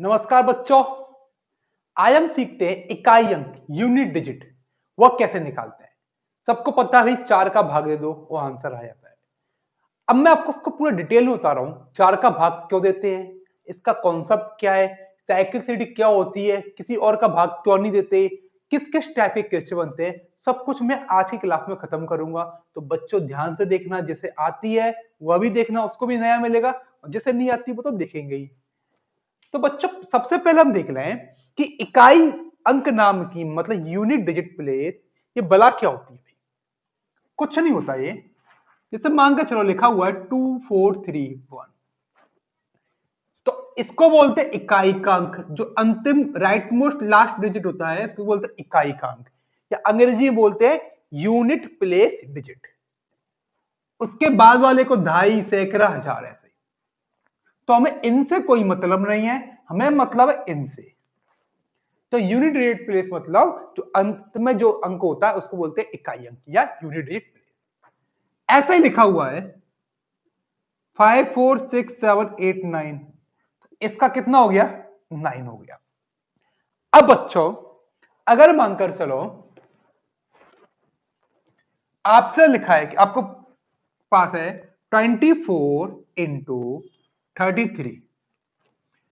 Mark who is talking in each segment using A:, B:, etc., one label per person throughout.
A: नमस्कार बच्चों। आज हम सीखते हैं इकाई अंक यूनिट डिजिट वह कैसे निकालते हैं। सबको पता है भाई, 4 का भाग दे दो वो आंसर आ जाता है। अब मैं आपको उसको पूरा डिटेल में बता रहा हूँ, 4 का भाग क्यों देते हैं, इसका कॉन्सेप्ट क्या है, साइक्लिसिटी क्या होती है, किसी और का भाग क्यों नहीं देते, किस किस टाइप के क्वेश्चन बनते हैं, सब कुछ मैं आज की क्लास में खत्म करूंगा। तो बच्चों ध्यान से देखना, जैसे आती है वह भी देखना, उसको भी नया मिलेगा, और जैसे नहीं आती वो तो देखेंगे ही। तो बच्चों सबसे पहले हम देख लें कि इकाई अंक नाम की मतलब यूनिट डिजिट प्लेस ये बला क्या होती है। कुछ नहीं होता ये, जैसे मान के चलो लिखा हुआ है 2431, तो इसको बोलते हैं इकाई का अंक। जो अंतिम राइट मोस्ट लास्ट डिजिट होता है इसको बोलते हैं इकाई का अंक, या अंग्रेजी में बोलते हैं यूनिट प्लेस डिजिट। उसके बाद वाले को दहाई सैकड़ा हजार ऐसे। तो हमें इनसे कोई मतलब नहीं है, हमें मतलब है इनसे। तो यूनिट डिजिट प्लेस मतलब जो अंत में जो अंक होता है उसको बोलते हैं इकाई अंक या यूनिट डिजिट प्लेस। ऐसा ही लिखा हुआ है 5 4 6 7 8 9, इसका कितना हो गया 9 हो गया। अब बच्चों अगर मानकर चलो आपसे लिखा है कि आपको पास है 24 × 33,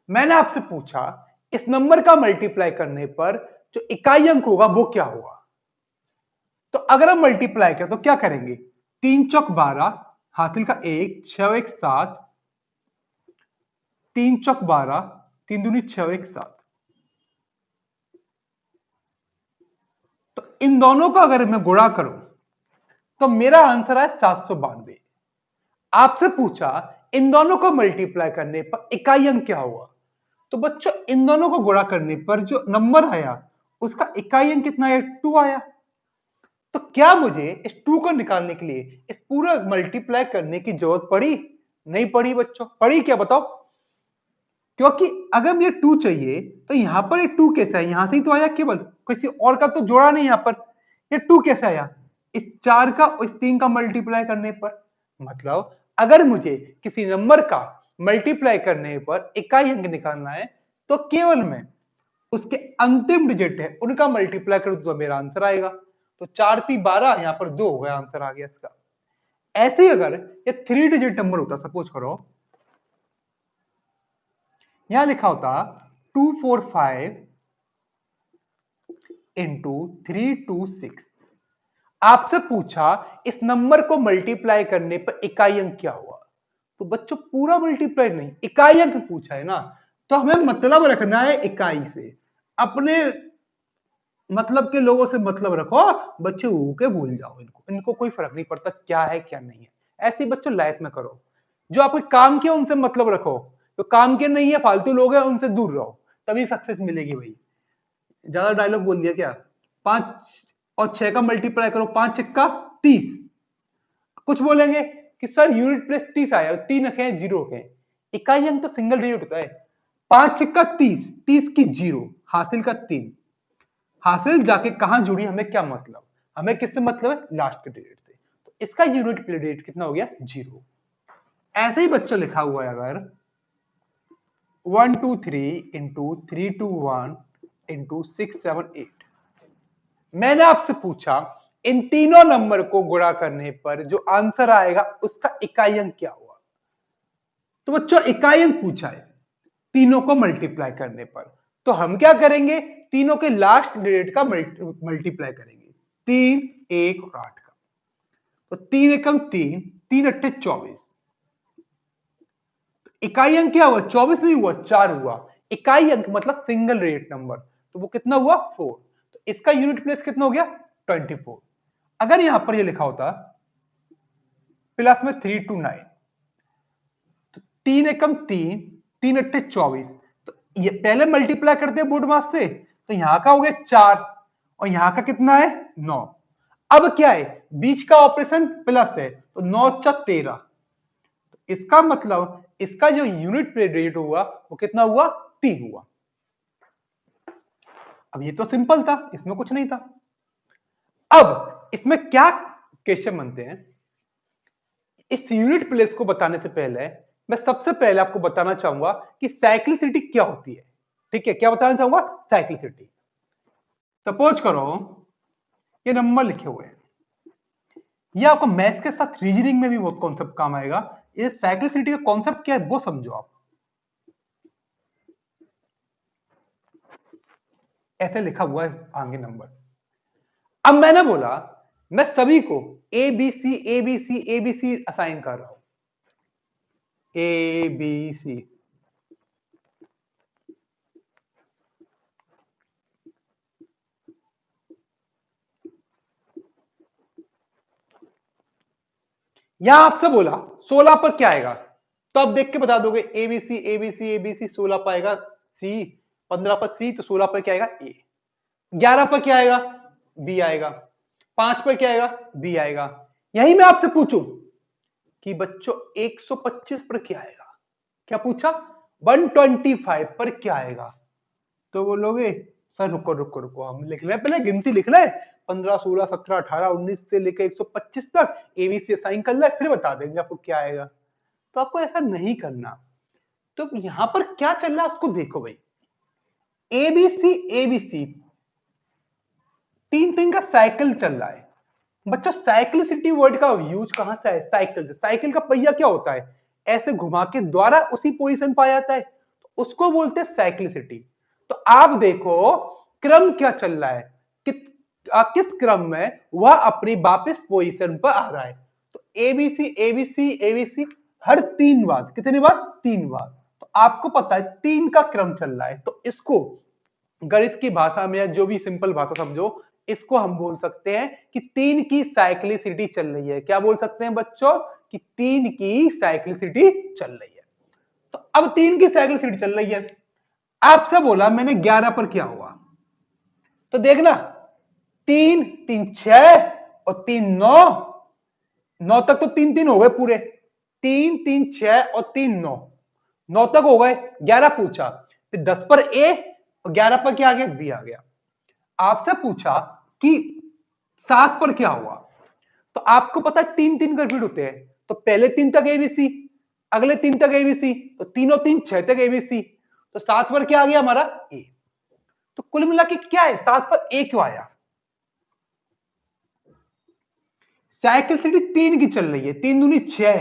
A: मैंने आपसे पूछा इस नंबर का मल्टीप्लाई करने पर जो इकाई अंक होगा वो क्या होगा। तो अगर हम मल्टीप्लाई करें तो क्या करेंगे, 3 चौक 12 हासिल का 1 6 1 7, 3 चौक 12 3 दूनी 6 1 7। तो इन दोनों का अगर मैं गुणा करूं तो मेरा आंसर है 792। आपसे पूछा इन दोनों को मल्टीप्लाई करने पर इकाई अंक क्या होगा। तो बच्चों इन दोनों को गुणा करने पर जो नंबर आया उसका इकाई अंक कितना आया, 2 आया। तो क्या मुझे इस 2 को निकालने के लिए इस पूरा मल्टीप्लाई करने की जरूरत पड़ी, नहीं पड़ी बच्चों। पड़ी क्या बताओ, क्योंकि अगर मुझे 2 चाहिए तो यहां पर ये 2 कैसे आया, यहां से ही तो आया, केवल किसी और का तो जोड़ा नहीं। यहां पर ये 2 कैसे आया, इस 4 का और इस 3 का मल्टीप्लाई करने पर। मतलब अगर मुझे किसी नंबर का मल्टीप्लाई करने पर इकाई अंक निकालना है तो केवल मैं उसके अंतिम डिजिट है उनका मल्टीप्लाई करूं तो मेरा आंसर आएगा। तो 4 3 12, यहां पर 2 हो गया, आंसर आ गया इसका। ऐसे ही अगर ये 3 डिजिट नंबर होता, सपोज करो यहां लिखा होता 245 इंटू 326, आपसे पूछा इस नंबर को मल्टीप्लाई करने पर इकाई अंक क्या हुआ। तो बच्चों पूरा मल्टीप्लाई नहीं, इकाई अंक पूछा है ना, तो हमें मतलब रखना है इकाई से। अपने मतलब के लोगों से मतलब रखो, बच्चे के भूल जाओ, इनको इनको कोई फर्क नहीं पड़ता क्या है क्या नहीं है। ऐसे ही बच्चों लाइफ में करो, जो आपको काम किया उनसे मतलब रखो, जो काम के नहीं है फालतू लोग हैं उनसे दूर रहो, तभी सक्सेस मिलेगी भाई। ज्यादा डायलॉग बोल दिया क्या। 5 और 6 का मल्टीप्लाई करो, 5 6 30। कुछ बोलेंगे कि सर यूनिट प्लेस 30 आया, 3 रखे हैं 0 रखे हैं। इकाई अंक तो सिंगल डिजिट होता है। 5 6 30, 30 की 0 हासिल का 3। हासिल जाके कहां जुड़ी, हमें क्या मतलब, हमें किससे मतलब है, लास्ट के डिजिट से। तो इसका यूनिट प्लेस डिजिट कितना हो गया 0। ऐसे ही बच्चों लिखा हुआ है अगर 1 2 3 इंटू 3 2 1 इंटू 6 7 8, मैंने आपसे पूछा इन तीनों नंबर को गुणा करने पर जो आंसर आएगा उसका इकाई अंक क्या हुआ। तो बच्चों इकाई अंक पूछा है तीनों को मल्टीप्लाई करने पर, तो हम क्या करेंगे, तीनों के लास्ट डिजिट का मल्टीप्लाई करेंगे, 3 1 और 8 का। तो 3 एकम 3, 3 अट्ठे 24। इकाई अंक क्या हुआ, 24 नहीं हुआ, 4 हुआ। इकाई अंक मतलब सिंगल डिजिट नंबर, तो वो कितना हुआ 4। तो इसका यूनिट प्लेस कितना हो गया 24। अगर यहां पर ये लिखा होता प्लस में 3 2 9, तो 3 एकम 3, 3 अट्ठे 24। तो ये पहले मल्टीप्लाई करते हैं बोर्ड मास से, तो यहां का हो गया 4 और यहां का कितना है 9। अब क्या है, बीच का ऑपरेशन प्लस है, तो 9 4 13। तो इसका मतलब इसका जो यूनिट डिजिट हुआ वो कितना हुआ 3 हुआ। अब ये तो सिंपल था, इसमें कुछ नहीं था। अब इसमें क्या क्वेश्चन बनते हैं, इस यूनिट प्लेस को बताने से पहले मैं सबसे पहले आपको बताना चाहूंगा कि साइक्लिसिटी क्या होती है। ठीक है, क्या बताना चाहूंगा, साइक्लिसिटी। सपोज करो ये नंबर लिखे हुए हैं, ये आपको मैथ्स के साथ रीजनिंग में भी बहुत कॉन्सेप्ट काम आएगा। ये साइक्लिसिटी का कॉन्सेप्ट क्या है वो समझो आप। ऐसे लिखा हुआ है आगे नंबर। अब मैंने बोला मैं सभी को A B C A B C A B C assign कर रहा हूं, ए बी सी। यहां आपसे बोला 16 पर क्या आएगा, तो आप देख के बता दोगे एबीसी एबीसी एबीसी 16 पर आएगा सी, 15 पर सी, तो 16 पर क्या आएगा ए, 11 पर क्या आएगा बी आएगा, 5 पर क्या आएगा बी आएगा। यही मैं आपसे पूछूं कि बच्चों 125 पर क्या आएगा, क्या पूछा 125 पर क्या आएगा, तो बोलोगे सर रुको रुको रुको हम लिख रहे हैं, पहले गिनती लिख रहे हैं 15 16 17 18 19 से लेकर 125 तक एबीसी साइन कर ले, फिर बता देंगे आपको क्या आएगा। तो आपको ऐसा नहीं करना। तो यहां पर क्या चल रहा है उसको देखो भाई, एबीसी एबीसी तीन तीन का साइकिल चल रहा है। बच्चों साइक्लिसिटी वर्ड का यूज कहां से है, साइकिल से। साइकिल का पहिया क्या होता है, ऐसे घुमा के द्वारा उसी पोजीशन पर आ जाता है, तो उसको बोलते हैं साइक्लिसिटी। तो आप देखो क्रम क्या चल रहा है, किस क्रम में वह अपनी वापस पोजीशन पर आ रहा है। तो एबीसी एबीसी एबीसी हर 3 बार, कितनी बार 3 बार, तो आपको पता है 3 का क्रम चल रहा है, तो इसको गणित की भाषा में या जो भी सिंपल भाषा समझो, इसको हम बोल सकते हैं कि 3 की साइक्लिसिटी चल रही है। क्या बोल सकते हैं बच्चों, कि 3 की साइक्लिसिटी चल रही है। तो अब 3 की साइक्लिसिटी चल रही है, आपसे बोला मैंने 11 पर क्या हुआ, तो देखना 3 3 6 और 3 9, 9 तक तो 3 3 हो गए पूरे, 3 3 6 और 3 9, 9 तक हो गए। 11 पूछा, फिर 10 पर ए और 11 पर क्या आ गया बी आ गया। आपसे पूछा कि 7 पर क्या हुआ, तो आपको पता है 3 3 का रिपीट होते हैं, तो पहले 3 तक एबीसी, अगले 3 तक एबीसी, तो तीनों 3 6 तक एबीसी, तो 7 पर क्या आ गया हमारा ए। तो कुल मिला के क्या है, 7 पर ए क्यों आया, साइक्लिसिटी 3 की चल रही है, 3 दूनी 6।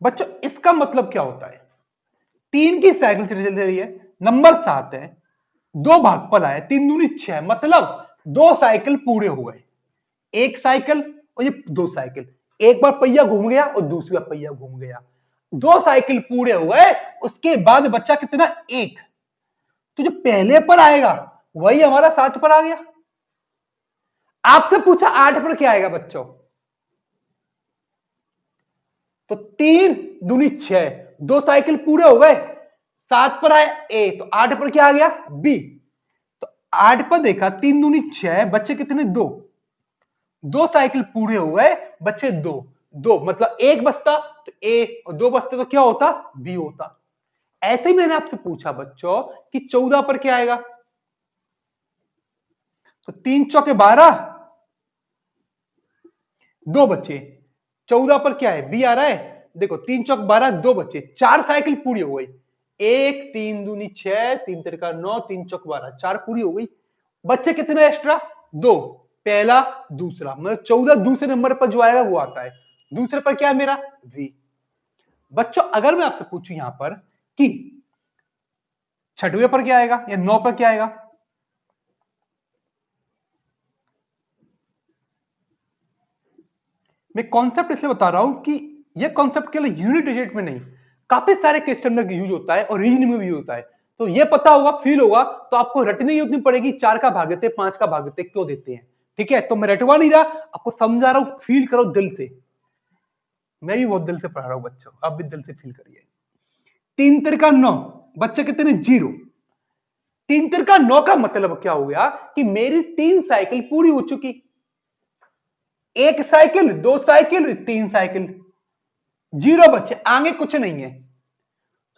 A: बच्चों इसका मतलब क्या होता है, 3 की साइक्लिसिटी चल रही है, नंबर 7 है, 2 भाग पर आए, 3 दूनी 6, मतलब 2 साइकिल पूरे हो गए। एक साइकिल और ये 2 साइकिल, एक बार पहिया घूम गया और दूसरी बार पहिया घूम गया, 2 साइकिल पूरे हो गए। उसके बाद बच्चा कितना, एक, तो जो पहले पर आएगा वही हमारा 7 पर आ गया। आपसे पूछा 8 पर क्या आएगा बच्चों, तो 3 दूनी 6, 2 साइकिल पूरे हो गए, 7 पर आए ए, तो 8 पर क्या आ गया बी। तो 8 पर देखा 3 दूनी 6, बच्चे कितने 2, 2 साइकिल पूरे हो गए, बच्चे 2, 2 मतलब एक बचता तो ए, और 2 बचते तो क्या होता बी होता। ऐसे ही मैंने आपसे पूछा बच्चों कि 14 पर क्या आएगा, तो 3 चौके 12, 2 बच्चे, 14 पर क्या है बी आ रहा है। देखो 3 चौक 12, 2 बच्चे, 4 साइकिल पूरी हो गई, एक 3 दूनी 6, 3 तिरका 9, 3 चौक 12, 4 पूरी हो गई। बच्चे कितने एक्स्ट्रा, 2, पहला दूसरा, मतलब 14 दूसरे नंबर पर जो आएगा वो आता है। दूसरे पर क्या है मेरा वी। बच्चों अगर मैं आपसे पूछूं यहां पर कि 6वें पर क्या आएगा या 9 पर क्या आएगा, मैं कॉन्सेप्ट इसलिए बता रहा हूं कि यह कॉन्सेप्ट केवल यूनिट डिजिट में नहीं, काफी सारे क्वेश्चन में यूज होता है और रीजनिंग में भी यूज होता है। तो ये पता होगा, फील होगा, तो आपको रटने ही उतनी पड़ेगी, 4 का भाग देते 5 का भाग देते क्यों देते हैं। ठीक है, तो मैं रटवा नहीं रहा, आपको समझा रहा हूं, फील करो दिल से। मैं भी बहुत दिल से पढ़ा रहा हूं बच्चों, आप भी दिल से फील करिए। 3 तिरका 9, बच्चे कितने 0, 3 तिरका 9 का मतलब क्या हो गया कि मेरी 3 साइकिल पूरी हो चुकी, एक साइकिल, 2 साइकिल, 3 साइकिल, 0 बच्चे, आगे कुछ नहीं है।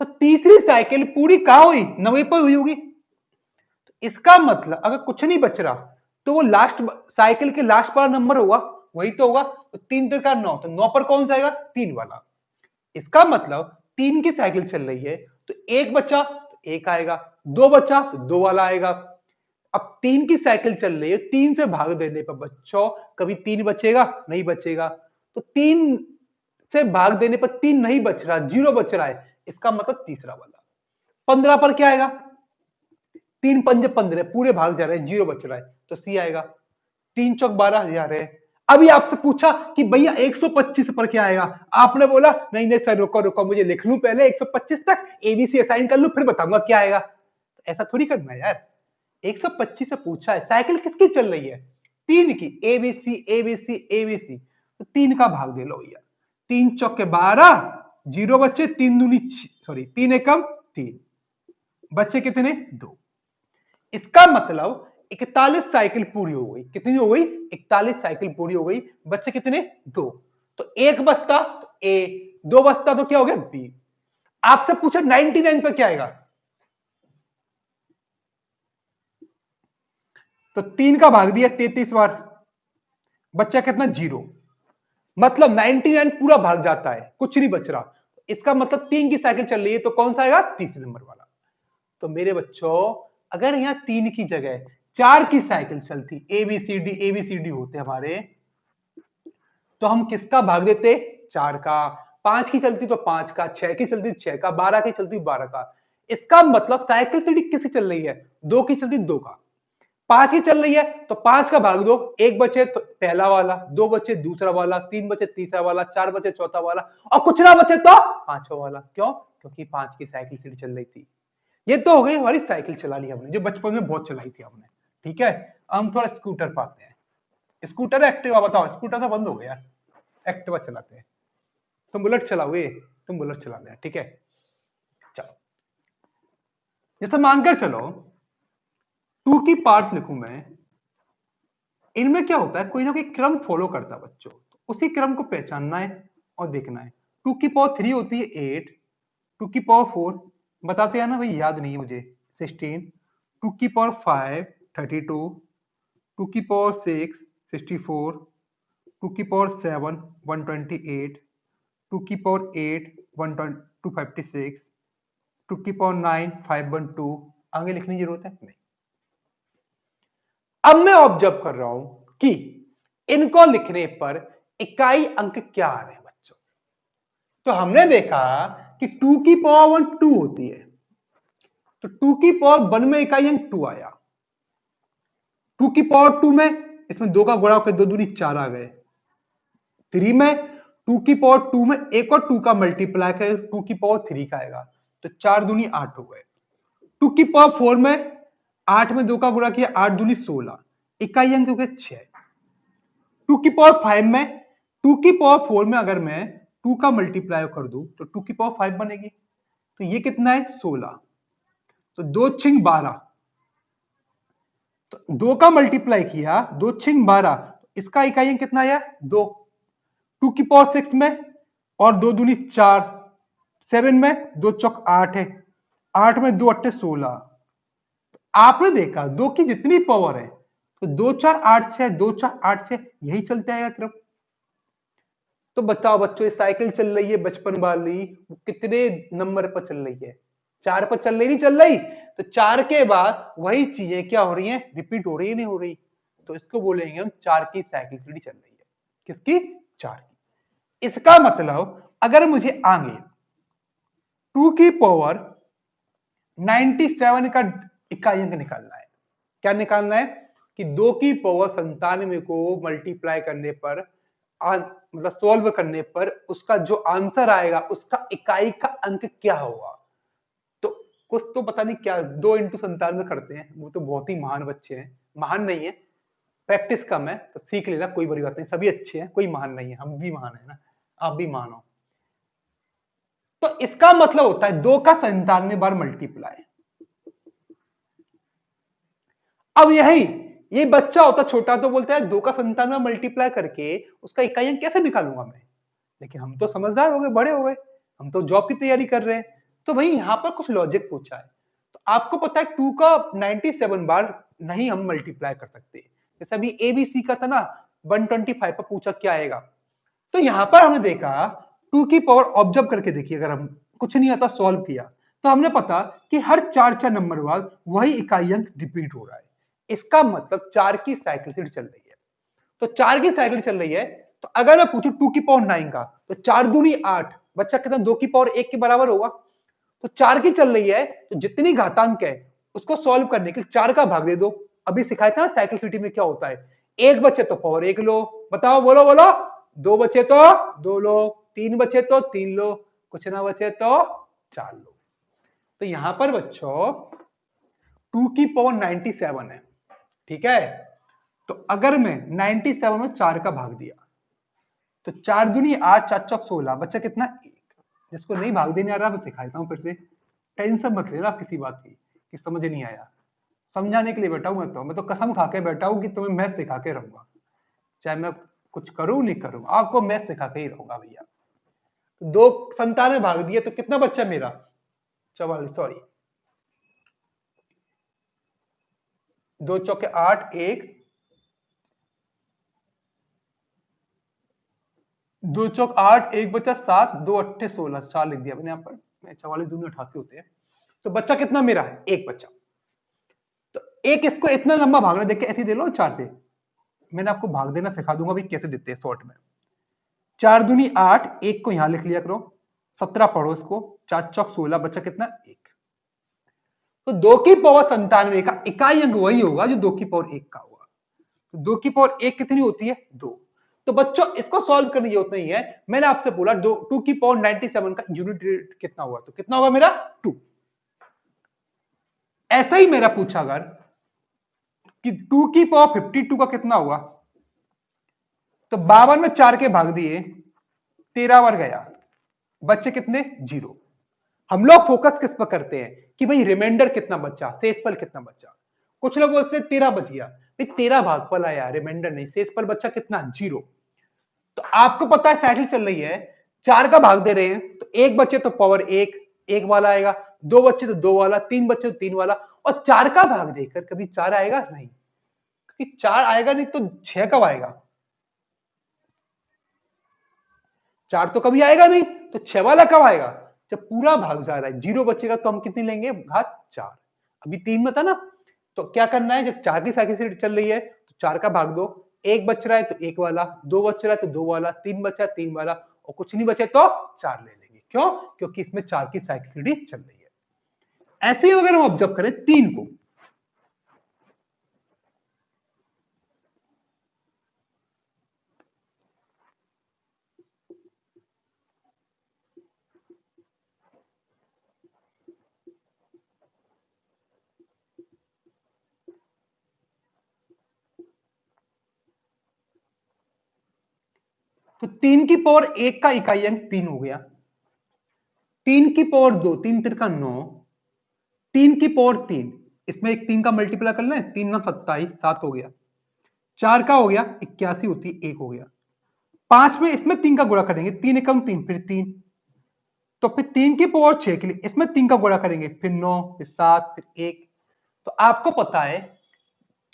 A: तो तीसरी साइकिल पूरी कहां हुई, 9 पर हुई होगी। तो इसका मतलब अगर कुछ नहीं बच रहा तो वो लास्ट साइकिल के लास्ट वाला नंबर होगा, वही तो होगा। तो 3 तिरका 9, तो 9 पर कौन सा आएगा 3 वाला। इसका मतलब 3 की साइकिल चल रही है, तो 1 बचा तो 1 आएगा, 2 बचा तो 2 वाला आएगा। अब 3 की साइकिल चल रही है, 3 से भाग देने पर बच्चों कभी 3 बचेगा नहीं बचेगा, तो 3 से भाग देने पर 3 नहीं बच रहा, 0 बच रहा है, इसका मतलब तीसरा वाला। 15 पर क्या आएगा, 3 पंजे 15 पूरे भाग जा रहे हैं, 0 बच रहा है, तो सी आएगा। 3 चौक 12 जा रहे हैं। अभी आपसे पूछा कि भैया 125 पर क्या आएगा, आपने बोला नहीं नहीं सर रुको रुको मुझे लिख लूं पहले 125 तक, एबीसी असाइन कर लूं फिर बताऊंगा क्या आएगा। तो ऐसा थोड़ी करना है यार, 125 से पूछा है, साइकिल किसकी चल रही है, 3 की, एबीसी एबीसी एबीसी, तो 3 का भाग दे लो भैया, 3 चौके 12, 0 बचे, 3 दूनी सॉरी 3 एकम 3, बचे कितने 2। इसका मतलब 41 साइकिल पूरी हो गई, कितनी हो गई 41 साइकिल पूरी हो गई, बच्चे कितने 2, तो 1 बचता तो ए, 2 बचता तो क्या हो गया बी। आपसे पूछा 99 पे क्या आएगा, तो 3 का भाग दिया 33 बार, बच्चा कितना 0, मतलब 99 पूरा भाग जाता है, कुछ नहीं बच रहा। इसका मतलब 3 की साइकिल चल रही है, तो कौन सा आएगा तीसरे नंबर वाला। तो मेरे बच्चों अगर यहां 3 की जगह 4 की साइकिल चलती, एबीसीडी होते हमारे, तो हम किसका भाग देते 4 का, 5 की चलती तो 5 का, 6 की चलती 6 का, 12 की चलती 12 का। इसका मतलब साइकिल सीढ़ी किसकी चल रही है, 2 की चलती 2 का, 5 की चल रही है तो 5 का भाग दो, 1 बचे तो पहला वाला, 2 बचे दूसरा वाला, 3 बचे तीसरा वाला, 4 बचे चौथा वाला, और कुछ ना बचे तो पांचवा वाला। क्यों, क्योंकि 5 की साइकिल सीढ़ी चल रही थी। ये तो हो गई हमारी साइकिल चलानी हमने, जो बचपन में बहुत चलाई थी हमने। ठीक है, हम थोड़ा स्कूटर पाते हैं। स्कूटर एक्टिवा, बताओ स्कूटर तो बंद हो गया, एक्टिवा चलाते हैं। तुम बुलेट चलाओगे, तुम बुलेट चलाना है, ठीक है। चलो, जैसे मानकर चलो 2 की पार्ट लिखूं मैं, इनमें क्या होता है कोई ना कोई क्रम फॉलो करता है बच्चों, तो उसी क्रम को पहचानना है और देखना है। 2 की पावर 3 होती है 8, 2 की पावर 4 बताते हैं ना भाई, याद नहीं है मुझे 16, 2 की पावर 5 32, 2 की पावर 6 64, 2 की पावर 7 128, 2 की पावर 8 256, 2 की पावर 9 512। आगे लिखने की जरूरत है नहीं। अब मैं ऑब्जर्व कर रहा हूं कि इनको लिखने पर इकाई अंक क्या आ रहे हैं बच्चों। तो हमने देखा कि 2 की पावर 1 2 होती है, तो 2 की पावर 1 में इकाई अंक 2 आया, 2 की पावर 2 में इसमें 2 का गुणा होकर 2 दूनी 4 आ गए, 3 में 2 की पावर 2 में एक और 2 का मल्टीप्लाई करें 2 की पावर 3 का आएगा, तो 4 दूनी 8 हो गए। 2 की पावर 4 में 8 में 2 का गुणा किया 8 दूनी 16, इकाई अंक हो गए 6। 2 की पावर 5 में 2 की पावर 4 में अगर मैं 2 का मल्टीप्लाई कर दूं तो 2 की पावर 5 बनेगी, तो ये कितना है 16, तो 2 छिंग 12, तो 2 का मल्टीप्लाई किया 2 छिंग 12, इसका इकाई अंक कितना आया 2। 2 की पावर 6 में और 2 दूनी 4, 7 में 2 चौक 8 है, 8 में 2 अट्ठे 16। आपने देखा 2 की जितनी पावर है तो 2 4 8 6 2 4 8 6 यही चलते आएगा क्रम। तो बताओ बच्चों ये साइकिल चल रही है बचपन वाली, वो कितने नंबर पर चल रही है, 4 पर चल रही नहीं चल रही, तो 4 के बाद वही चीजें क्या हो रही हैं रिपीट हो रही है नहीं हो रही, तो इसको बोलेंगे हम 4 की साइकिल सीढ़ी चल रही है। किसकी 4 की। इसका मतलब अगर मुझे आगे 2 की पावर 97 का इकाई अंक निकालना है, क्या निकालना है कि 2 की पावर 97 को मल्टीप्लाई करने पर मतलब सोल्व करने पर उसका जो आंसर आएगा उसका इकाई का अंक क्या होगा। तो कुछ तो पता नहीं क्या 2 इंटू 97 करते हैं, वो तो बहुत ही महान बच्चे हैं, महान नहीं है, प्रैक्टिस कम है तो सीख लेना, कोई बड़ी बात नहीं, सभी अच्छे हैं, कोई महान नहीं है, हम भी महान है ना, आप भी महान हो। तो इसका मतलब होता है 2 का 97 बार मल्टीप्लाई। अब यही ये बच्चा होता छोटा तो बोलता है 2 का 97 मल्टीप्लाई करके उसका इकाई अंक कैसे निकालूंगा मैं, लेकिन हम तो समझदार हो गए, बड़े हो गए, हम तो जॉब की तैयारी कर रहे हैं, तो भाई यहां पर कुछ लॉजिक पूछा है, तो आपको पता है 2 का 97 बार नहीं हम मल्टीप्लाई कर सकते, जैसे अभी एबीसी का था ना 125 पर पूछा क्या आएगा, तो यहां पर हमने देखा 2 की पावर ऑब्जर्व करके देखिए, अगर हम कुछ नहीं आता, सॉल्व किया तो हमने पता कि हर 4 नंबर बाद वही इकाई अंक रिपीट हो रहा है। इसका मतलब 4 की साइकिल चल रही है। तो 4 की साइकिल चल रही है, तो अगर मैं पूछूं 2 की पावर 9 का, तो 4 दूनी 8, बच्चा कितना 2 की पावर 1 के बराबर होगा। तो 4 की चल रही है, तो जितनी घातांक है उसको सॉल्व करने के लिए 4 का भाग दे दो। अभी सिखाया था ना साइकिल में क्या होता है, एक बचे तो पावर 1 लो, बताओ बोलो बोलो, दो बचे तो 2 लो, तीन बचे तो 3 लो, कुछ ना बचे तो 4 लो। तो यहां पर बच्चों 2 की पावर 97 है, ठीक है। तो अगर मैं 97 में 4 का भाग दिया, तो 4 दूनी 8, 4 चौक 16, बच्चा कितना 1। जिसको नहीं भाग देने आ रहा मैं सिखाता हूं फिर से, टेंशन मत लेना किसी बात की कि समझ नहीं आया। समझाने के लिए बैठा हूं मैं तो कसम खा के बैठा हूं कि तुम्हें मैथ सिखा के रहूंगा, चाहे मैं कुछ करूं नहीं करूं, आपको मैथ सिखा के ही रहूंगा भैया। दो संतान में भाग दिया तो कितना बच्चा मेरा 44, सॉरी, 2 चौके 8, 1, 2 चौक 8, 1 बचा 7, 2 अट्ठे 16, 4 लिख दिया मैंने यहाँ पर, 44 दूनी 88 होते हैं। तो बच्चा कितना मेरा है, एक बच्चा। तो एक इसको इतना लंबा भागना देख के ऐसे दे लो 4 से, मैंने आपको भाग देना सिखा दूंगा भी कैसे देते हैं शॉर्ट में। 4 दूनी 8, एक को यहां लिख लिया करो, 17 पढ़ो इसको, 4 चौक 16, बच्चा कितना 1। तो 2 की पावर 97 का इकाई अंक वही होगा जो 2 की पावर 1 का होगा। तो 2 की पावर 1 कितनी होती है, 2। तो बच्चों इसको सॉल्व करने की जरूरत नहीं है, मैंने आपसे बोला 2 की पावर 97 का यूनिट कितना हुआ, तो कितना होगा मेरा 2। ऐसा ही मेरा पूछा अगर कि 2 की पावर 52 का कितना हुआ, तो 52 में 4 के भाग दिए, 13 बार गया, बच्चे कितने 0। हम लोग फोकस किस पर करते हैं कि भाई रिमाइंडर कितना बचा, शेषफल कितना बचा। कुछ लोग बोलते हैं 13 बच गया, भाई 13 भागफल आया, रिमाइंडर नहीं, शेषफल बचा कितना 0। तो आपको पता है साइकिल चल रही है, 4 का भाग दे रहे हैं, तो एक बचे तो पावर 1, एक वाला आएगा, दो बच्चे तो 2 वाला, तीन बच्चे तो 3 वाला, और 4 का भाग देकर कभी 4 आएगा नहीं, क्योंकि 4 आएगा नहीं तो 6 कब आएगा, 4 तो कभी आएगा नहीं, तो 6 वाला कब आएगा, जब पूरा भाग जा रहा है, 0 बचेगा तो हम कितनी लेंगे, घात 4। अभी 3 में था ना, तो क्या करना है, जब 4 की साइकिल चल रही है तो 4 का भाग दो, एक बच रहा है तो एक वाला, दो बच रहा है तो दो वाला, तीन बचा 3 वाला, और कुछ नहीं बचे तो 4 ले लेंगे। क्यों, क्योंकि इसमें 4 की साइकिल चल रही है। ऐसे ही अगर हम ऑब्जर्व करें 3 को, तो 3 की पावर 1 का इकाई अंक 3 हो गया, 3 की पावर 2, 3 तिरका 9, 3 की पावर 3, इसमें एक 3 का मल्टीप्लाई करना है, 3 ना 27, 7 हो गया, 4 का हो गया 81 होती है, 1 हो गया, 5 में इसमें 3 का गुणा करेंगे, 3 एकम 3, फिर 3, तो फिर 3 की पावर 6 के लिए इसमें 3 का गुणा करेंगे, फिर 9, फिर 7, फिर 1। तो आपको पता है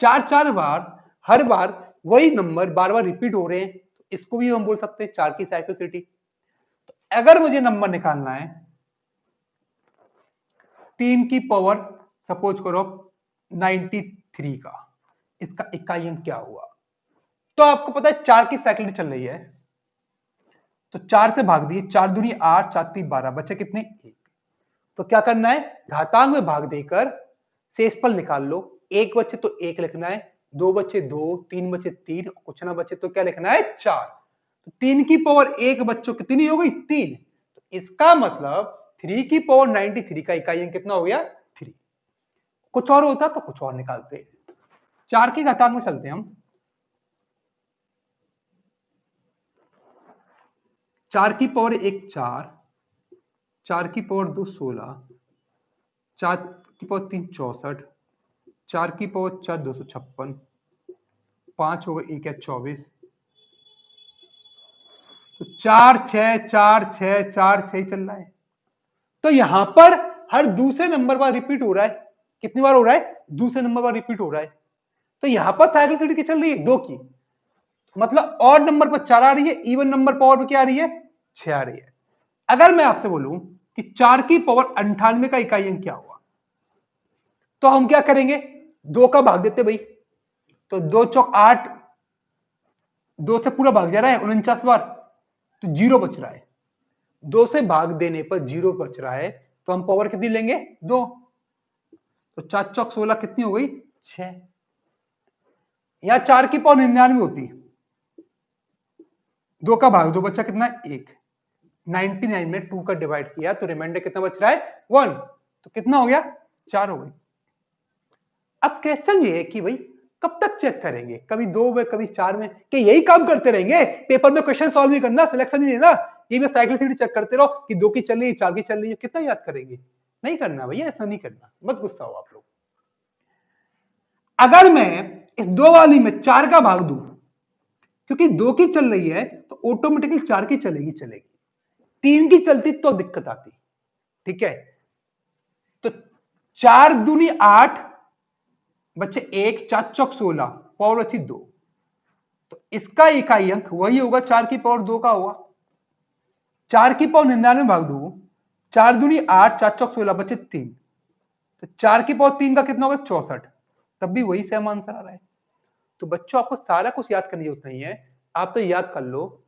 A: 4 बार, हर बार वही नंबर बार बार रिपीट हो रहे हैं, तो इसको भी हम बोल सकते हैं 4 की साइक्लिसिटी। तो अगर मुझे नंबर निकालना है 3 की पावर सपोज करो 93 का, इसका इकाई अंक क्या हुआ, तो आपको पता है 4 की साइकिल चल रही है, तो 4 से भाग दिए, 4 दूनी 8, 4 3 12, बचे कितने 1। तो क्या करना है, घातांक में भाग देकर शेषफल निकाल लो, एक बचे तो 1 लिखना है, दो बचे 2, तीन बचे 3, कुछ ना बचे तो क्या लिखना है 4। तो 3 की पावर 1 बच्चों कितनी हो गई 3, तो इसका मतलब 3 की पावर 93 का इकाई अंक कितना हो गया 3। कुछ और होता तो कुछ और निकालते, 4 की घातांक में चलते हैं हम, 4 की पावर 1 4, 4 की पावर 2 16, 4 की पावर 3 64, 4 की पावर 4 256, 5 हो गए 1 है 24, तो 4 6 4 6 4 6 चल रहा है। तो यहां पर हर दूसरे नंबर पर रिपीट हो रहा है, कितनी बार हो रहा है, दूसरे नंबर पर रिपीट हो रहा है। तो यहां पर साइक्लिसिटी की चल रही है 2 की, मतलब और नंबर पर 4 आ रही है, इवन नंबर पावर पर क्या आ रही है 6 आ रही है। अगर मैं आपसे बोलूं कि 4 की पावर 98 का इकाई अंक क्या हुआ। तो हम क्या करेंगे, 2 का भाग देते भाई, तो 2 चौक 8, 2 से पूरा भाग जा रहा है 49 बार, तो जीरो बच रहा है। 2 से भाग देने पर जीरो बच रहा है, तो हम पावर कितनी लेंगे, 2। तो 4 चौक 16 कितनी हो गई, 6। या 4 की पावर 99 होती, 2 का भाग 2 बच्चा कितना, 1। 99 में 2 का डिवाइड किया तो रिमाइंडर कितना बच रहा है, 1। तो कितना हो गया, 4 हो गई। अब क्वेश्चन ये है कि भाई कब तक चेक करेंगे, कभी 2 में कभी 4 में, कि यही काम करते रहेंगे, पेपर में क्वेश्चन सॉल्व नहीं करना, सिलेक्शन नहीं लेना, ये भी साइक्लिसिटी चेक करते रहो कि 2 की चल रही है 4 की चल रही है, कितना याद करेंगे, नहीं करना भैया, ऐसा नहीं करना, मत गुस्सा हो आप लोग। अगर मैं इस 2 वाली में 4 का भाग दूं, क्योंकि 2 की चल रही है तो ऑटोमेटिकली 4 की चलेगी, 3 की चलती तो दिक्कत आती, ठीक है। तो 4 दूनी 8 बच्चे 1, 4 चौक 16, पावर बची 2, तो इसका इकाई अंक वही होगा, 4 की पावर 2 का होगा। 4 की पावर 99 भाग दू, 4 दूनी 8, 4 चौक 16 बचे 3, तो 4 की पावर 3 का कितना होगा, 64, तब भी वही सेम आंसर आ रहा है। तो बच्चों आपको सारा कुछ याद करने की जरूरत नहीं है, आप तो याद कर लो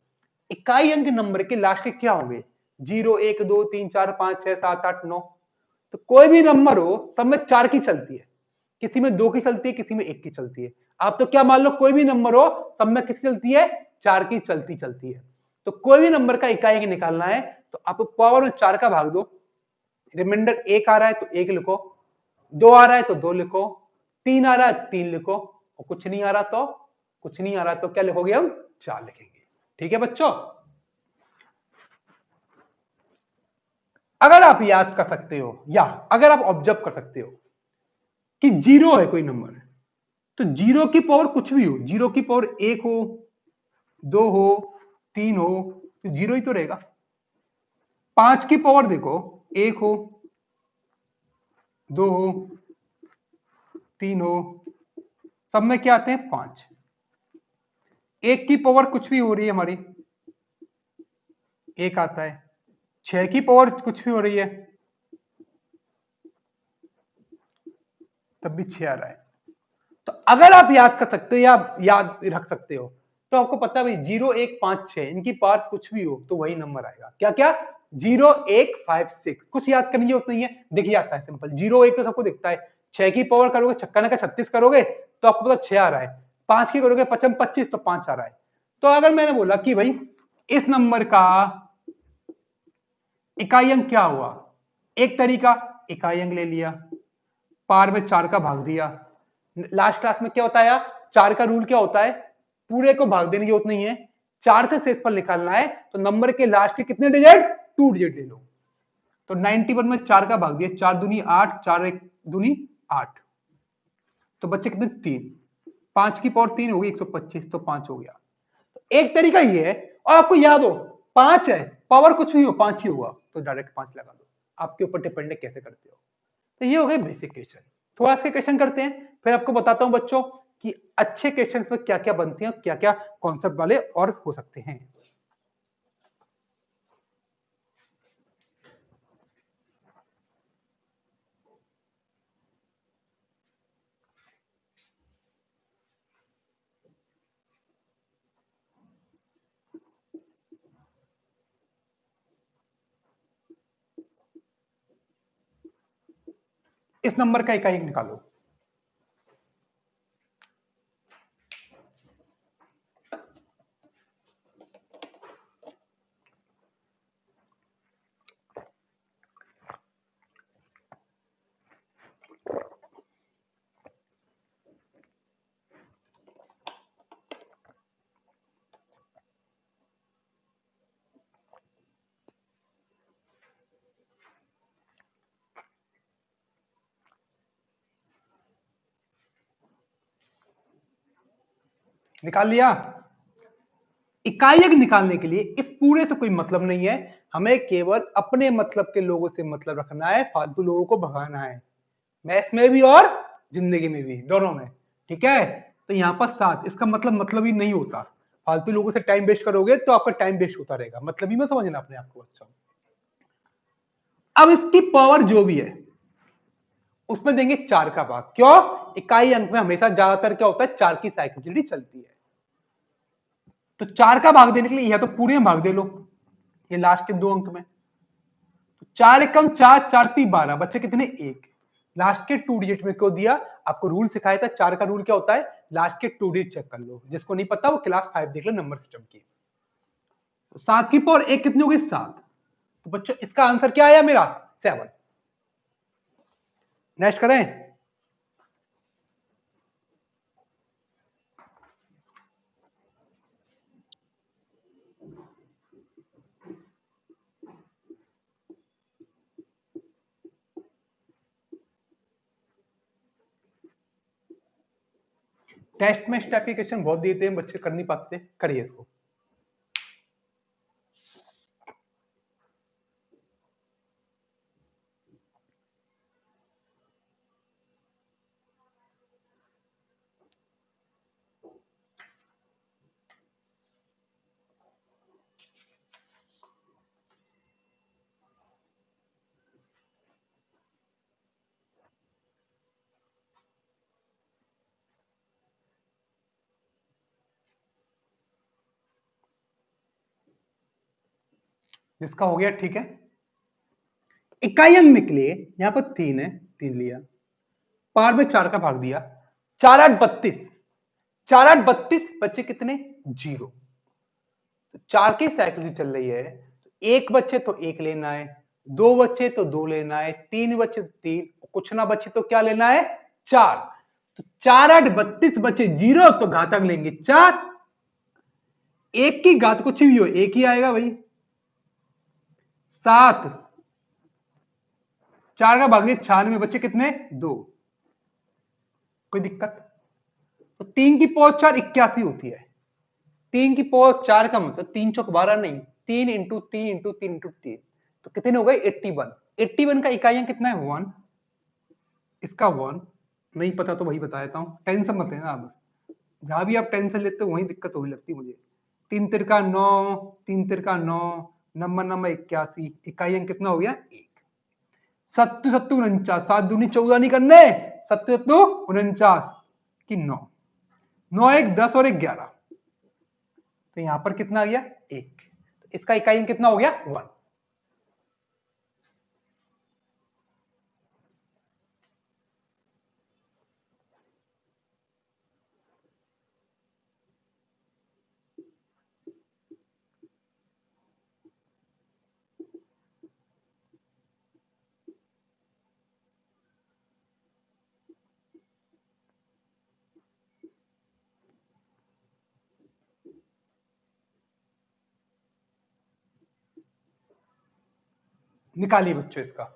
A: इकाई अंक नंबर के लास्ट के क्या होंगे, 0, 1, 2, 3, 4, 5, 6, 7, 8, 9। तो कोई भी नंबर हो सब में 4 की चलती है, किसी में 2 की चलती है, किसी में 1 की चलती है। आप तो क्या मान लो, कोई भी नंबर हो सब में किसी चलती है, 4 की चलती है। तो कोई भी नंबर का इकाई अंक निकालना है तो आप पावर में 4 का भाग दो, रिमाइंडर 1 आ रहा है तो 1 लिखो, 2 आ रहा है तो 2 लिखो, 3 आ रहा है 3 लिखो, और कुछ नहीं आ रहा तो क्या लिखोगे, हम 4 लिखेंगे। ठीक है बच्चों, अगर आप याद कर सकते हो या अगर आप ऑब्जर्व कर सकते हो कि जीरो है कोई नंबर, तो जीरो की पावर कुछ भी हो, जीरो की पावर 1 हो, 2 हो, 3 हो, तो जीरो ही तो रहेगा। 5 की पावर देखो, 1 हो, 2 हो, 3 हो, सब में क्या आते हैं, 5। 1 की पावर कुछ भी हो रही है हमारी, 1 आता है। 6 की पावर कुछ भी हो रही है तब भी 6 आ रहा है। तो अगर आप याद कर सकते हो या याद रख सकते हो, तो आपको पता है भाई 0, 1, 5, 6 इनकी पार्ट्स कुछ भी हो तो वही नंबर आएगा। क्या क्या, 0, 1, 5, 6, कुछ याद करने की जरूरत नहीं है, देखिए आता है सिंपल। 0, 1 तो सबको दिखता है, 6 की पावर करोगे, छक्का का 36 करोगे तो आपको पता 6 आ रहा है, 5 की करोगे 55 25 तो 5 आ रहा है। तो अगर मैंने बोला कि भाई इस नंबर का इकाई अंक क्या हुआ, एक तरीका इकाई अंक ले लिया, पार में 4 का भाग दिया। लास्ट क्लास में क्या बताया, 4 का रूल क्या होता है, पूरे को भाग देने की जरूरत नहीं है, 4 से शेष पर निकालना है तो नंबर के लास्ट के कितने डिजिट, 2 डिजिट ले लो। तो 91 में 4 का भाग दिया, 4 दूनी 8, 4 1 दूनी 8, तो बच्चे कितने, 3। 5 की पावर 3 होगी 125, तो 5 हो गया। तो एक तरीका ये है, और आपको याद हो 5 है, पावर कुछ भी हो 5 ही होगा, तो डायरेक्ट 5 लगा दो, आपके ऊपर डिपेंड है कैसे करते हो। तो ये हो गए बेसिक क्वेश्चन। थोड़ा सा क्वेश्चन करते हैं, फिर आपको बताता हूं बच्चों कि अच्छे क्वेश्चन में क्या क्या बनते हैं, क्या क्या कॉन्सेप्ट वाले और हो सकते हैं। इस नंबर का इकाई निकालो। निकाल लिया। इकाई अंक निकालने के लिए इस पूरे से कोई मतलब नहीं है, हमें केवल अपने मतलब के लोगों से मतलब रखना है, फालतू लोगों को भगाना है, मैथ्स में भी और जिंदगी में भी, दोनों में। ठीक है, तो यहां पर 7, इसका मतलब ही नहीं होता, फालतू लोगों से टाइम वेस्ट करोगे तो आपका टाइम वेस्ट होता रहेगा, मतलब ही में समझना अपने आप को। अच्छा अब इसकी पावर जो भी है उसमें देंगे 4 का भाग। क्यों? इकाई अंक में हमेशा ज्यादातर क्या होता है, 4 की साइक्लिसिटी चलती है। तो 4 का भाग देने के लिए या तो पूरे में भाग दे लो, ये लास्ट के 2 अंक में। तो 4 एकम 4, 4 × 3 = 12, बच्चे कितने? 1। लास्ट के 2 डिजिट में क्यों दिया? आपको रूल सिखाया था, 4 का रूल क्या होता है? लास्ट के 2 डिजिट चेक कर लो। जिसको नहीं पता वो क्लास 5 देख लो नंबर सिस्टम की। तो 7 की पावर 1 कितनी हो गई? 7। तो बच्चों इसका आंसर क्या आया मेरा? 7। नेक्स्ट करें। टेस्ट में इस टाइप के क्वेश्चन बहुत देते हैं, बच्चे कर नहीं पाते। करिए इसको। जिसका हो गया ठीक है। इकाई अंक में के लिए यहां पर 3 है, 3 लिया, पार में 4 का भाग दिया, 4 8 32, 4 8 32, बच्चे कितने? 0। तो 4 की साइकिल चल रही है, एक बच्चे तो 1 लेना है, 2 बच्चे तो 2 लेना है, 3 बच्चे तो 3, कुछ ना बच्चे तो क्या लेना है? 4। तो 4 8 32 बच्चे 0, तो घातक लेंगे 4। एक की घात कुछ भी हो, एक ही आएगा भाई। 7, 4 का भाग दिया 96, बच्चे कितने? 2। कोई दिक्कत? तो 3 की पावर 4 81 होती है। 3 की पावर 4 का मतलब 3 चौक 12 नहीं, 3 इंटू 3 इंटू 3 इंटू 3, तो कितने हो गए? 81। 81 का इकाई अंक कितना है? 1। इसका 1 नहीं पता तो वही बता देता हूं, टेंशन मत लेना आप। बस जहां भी आप टेंशन लेते हो वहीं दिक्कत होने लगती है मुझे। 3 तिरका 9, 3 तिरका 9, नंबर नंबर 81, इकाई अंक कितना हो गया? 1। सत्तू सत्तू 49, 7 दूनी 14 नहीं करने, सत्तू सत्तू 49 की 9, 9 1 10 और 1 11, तो यहां पर कितना आ गया? 1। तो इसका इकाई अंक कितना हो गया? 1। निकालिए बच्चों इसका।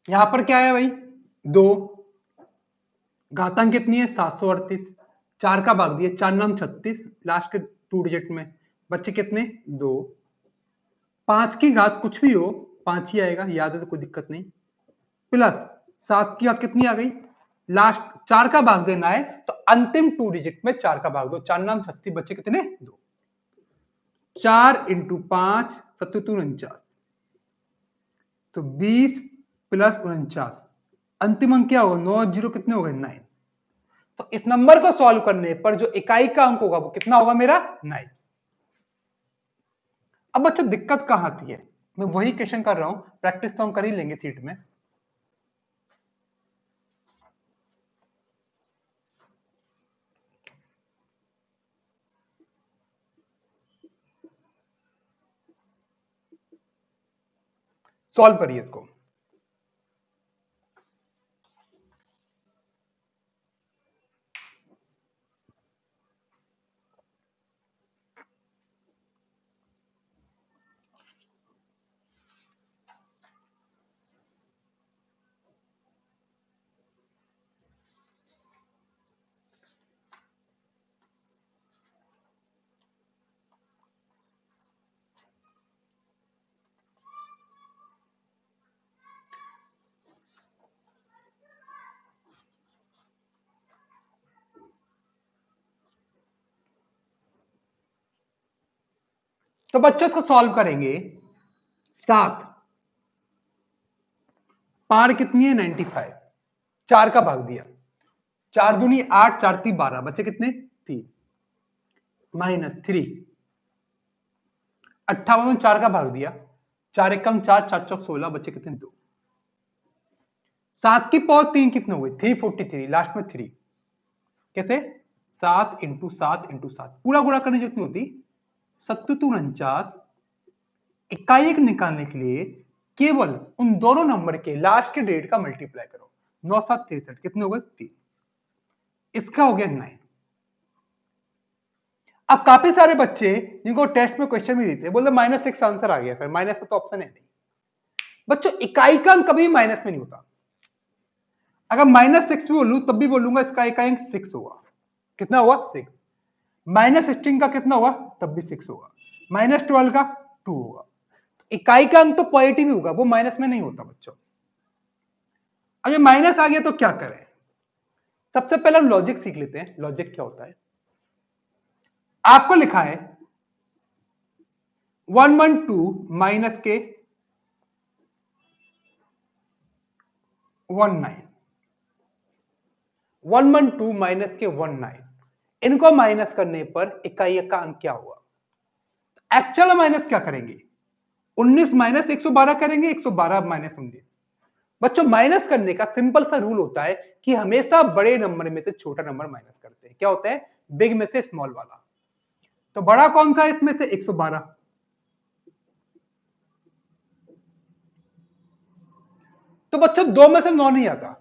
A: यहां पर क्या है भाई? 2, घातांक कितनी है? 738, 4 का भाग दिया, 4 नाम 36, लास्ट के 2 डिजिट में बच्चे कितने? 2। 5 की घात कुछ भी हो 5 ही आएगा, याद है तो कोई दिक्कत नहीं। प्लस 7 की घात कितनी आ गई? लास्ट 4 का भाग देना है तो अंतिम 2 डिजिट में 4 का भाग दो। 4 नाम 36, बच्चे कितने? 2। 4 इंटू 5 7 49, तो 20 प्लस 49, अंतिम अंक क्या होगा? 9 जीरो कितने हो गए? 9। तो इस नंबर को सॉल्व करने पर जो इकाई का अंक होगा वो कितना होगा मेरा? 9। अब बच्चों दिक्कत कहां आती है? मैं वही क्वेश्चन कर रहा हूं, प्रैक्टिस तो हम कर ही लेंगे सीट में। सॉल्व करिए इसको। तो बच्चों इसको सॉल्व करेंगे। 7 पार कितनी है? 95। 4 का भाग दिया, 4 दूनी 8, 4 ती 12, बचे कितने? 3 माइनस 3। 58 में 4 का भाग दिया, 4 एकम 4, 4 चौक 16, बचे कितने? 2। 7 की पावर 3 कितने हो गए? 343, लास्ट में 3। कैसे? 7 इंटू 7 इंटू 7, पूरा गुणा करने जो कितनी होती? 7 इकाई एक निकालने के लिए केवल उन दोनों नंबर के लास्ट के डेट का मल्टीप्लाई करो। 9 7 63, कितने हो गए? 3। इसका हो गया 9। अब काफी सारे बच्चे जिनको टेस्ट में क्वेश्चन भी देते हैं बोलते -6 आंसर आ गया सर, माइनस में तो ऑप्शन है नहीं। बच्चों इकाई का अंक कभी माइनस में नहीं होता। अगर -6 भी बोलूं तब भी बोलूंगा इसका इकाई अंक 6 होगा। कितना हुआ? 6। -16 का कितना हुआ? तब भी 6 होगा। -12 का 2 होगा। इकाई का अंक तो पॉजिटिव ही होगा, वो माइनस में नहीं होता बच्चों। अगर माइनस आ गया तो क्या करें? सबसे पहले हम लॉजिक सीख लेते हैं। लॉजिक क्या होता है? आपको लिखा है 112 माइनस के 19, 112 माइनस के 19, इनको माइनस करने पर इकाई का अंक क्या हुआ? एक्चुअल माइनस क्या करेंगे? 19 माइनस 112 करेंगे, 112 माइनस 19। बच्चों माइनस करने का सिंपल सा रूल होता है कि हमेशा बड़े नंबर में से छोटा नंबर माइनस करते हैं। क्या होता है? बिग में से स्मॉल वाला। तो बड़ा कौन सा है इसमें से? 112। तो बच्चों 2 में से 9 नहीं आता।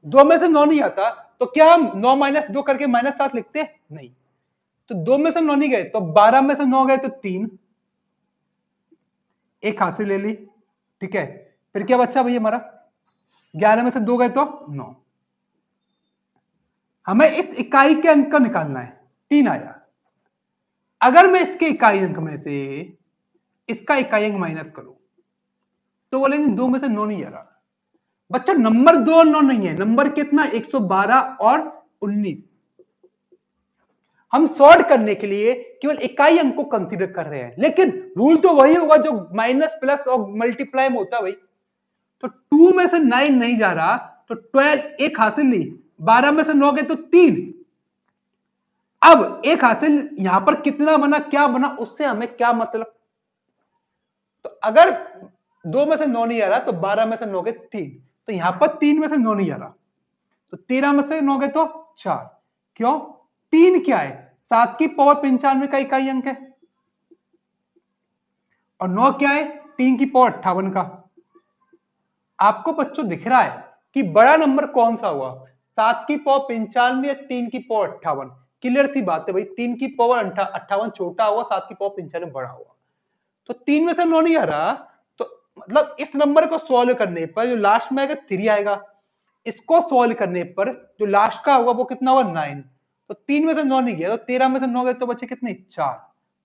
A: 2 में से 9 नहीं आता तो क्या हम 9 माइनस 2 करके -7 लिखते हैं? नहीं। तो 2 में से 9 नहीं गए तो 12 में से 9 गए तो 3, एक हासिल ले ली। ठीक है, फिर क्या बच्चा भैया हमारा? 11 में से 2 गए तो 9। हमें इस इकाई के अंक का निकालना है। 3 आया। अगर मैं इसके इकाई अंक में से इसका इकाई अंक माइनस करूं तो बोलेंगे 2 में से 9 नहीं आ रहा। बच्चा नंबर 2 और 9 नहीं है, नंबर कितना? 112 और 19। हम सॉर्ट करने के लिए केवल इकाई अंक को कंसीडर कर रहे हैं, लेकिन रूल तो वही होगा जो माइनस प्लस और मल्टीप्लाई में होता है भाई। तो 2 में से 9 नहीं जा रहा तो 12, एक हासिल ली। 12 में से 9 गए तो 3। अब एक हासिल यहां पर कितना बना, क्या बना, उससे हमें क्या मतलब? तो अगर 2 में से 9 नहीं आ रहा तो 12 में से 9 गए 3, तो यहां पर 3 में से 9 नहीं आ रहा तो 13 में से 9 गए तो 4। क्यों? 3 क्या है? 7 की पावर 95 का इकाई अंक है, और 9 क्या है? 3 की पावर 58 का। आपको बच्चों दिख रहा है कि बड़ा नंबर कौन सा हुआ? 7 की पावर 95 या 3 की पावर 58? क्लियर सी बात है भाई, 3 की पावर 58 छोटा हुआ, 7 की पावर 95 बड़ा हुआ। तो 3 में से 9 नहीं आ रहा तो मतलब इस नंबर को सॉल्व करने पर जो लास्ट में आएगा 3 आएगा। इसको सॉल्व करने पर जो लास्ट का होगा वो कितना होगा? 9। तो 3 में से 9 नहीं गया तो 13 में से 9 गए तो बचे कितने? 4।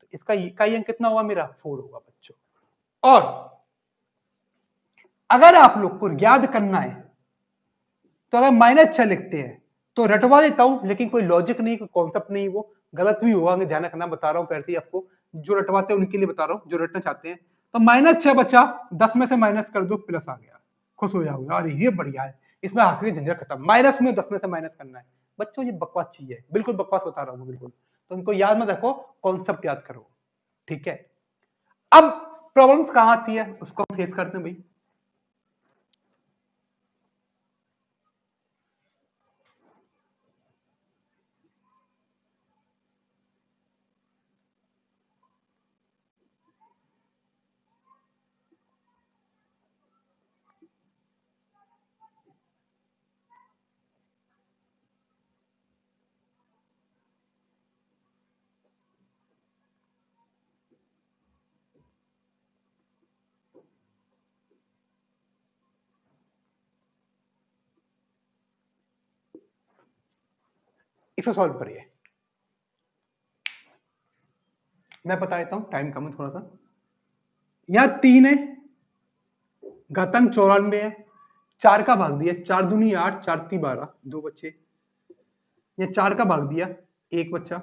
A: तो इसका इकाई अंक कितना हुआ मेरा? 4 होगा बच्चों। और अगर आप लोग को याद करना है तो अगर -6 लिखते हैं तो रटवा देता हूं, लेकिन कोई लॉजिक नहीं, कोई कॉन्सेप्ट नहीं, वो गलत भी होगा, ध्यान रखना, बता रहा हूँ कैसे ही आपको, जो रटवाते हैं उनके लिए बता रहा हूँ, जो रटना चाहते हैं। तो -6 बचा, 10 में से माइनस कर दो, प्लस आ गया, खुश हो जाओगे, अरे ये बढ़िया है, इसमें हाथ की झंझट खत्म, माइनस में 10 में से माइनस करना है। बच्चों ये बकवास चीज है, बिल्कुल बकवास बता रहा हूँ बिल्कुल, तो इनको याद मत रखो, कॉन्सेप्ट याद करो, ठीक है। अब प्रॉब्लम्स कहां आती है उसको फेस करते हैं भाई। इसे सॉल्व करिए, मैं बता देता हूं, टाइम कम है थोड़ा सा। यहां 3 है, घातांक 94 है, 4 का भाग दिया, 4 दूनी 8, 4 ती 12, 2 बच्चे, ये 4 का भाग दिया, 1 बच्चा।